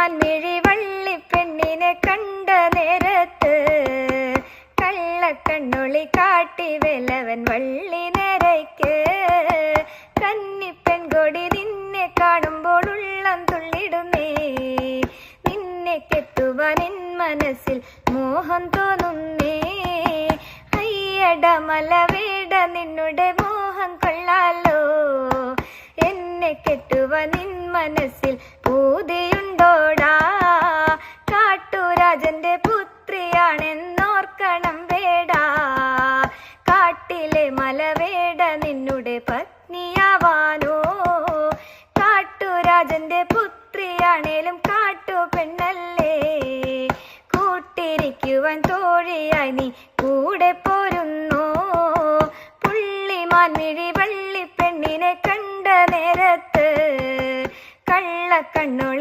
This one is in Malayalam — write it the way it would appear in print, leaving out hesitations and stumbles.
മാൻമിഴി വള്ളിപ്പെണ്ണിനെ കണ്ട നേരത്ത് കള്ളക്കണ്ണൊളി കാട്ടി വേലവൻ വള്ളി നേരയ്ക്ക്. കന്നിപ്പെൺകൊടി നിന്നെ കാണുമ്പോൾ ഉള്ളം തുള്ളിടുന്നേ, നിന്നെ കെട്ടുവാൻ എൻ മനസ്സിൽ മോഹം തോന്നുന്നേ. അയ്യട മലവേട നിന്നുടെ മോഹം കൊള്ളാലോ, എന്നെ കെട്ടുവാൻ നിൻ മനസ്സിൽ പൂതിയുണ്ടോടാ. കാട്ടുരാജന്റെ പുത്രിയാണെന്നോർക്കണം വേടാ, കാട്ടിലെ മലവേട നിന്നുടെ പത്നിയാവാനോ. കാട്ടുരാജന്റെ പുത്രിയാണേലും കാട്ടു പെണ്ണല്ലേ, കൂട്ടിരിക്കുവാൻ തോഴിയായി നീ കൂടെ പോരുന്നോ. പുള്ളിമാൻമിഴി വള്ളിപ്പെണ്ണിനെ കണ്ട നേരത്ത് കള്ളക്കണ്ണൊളി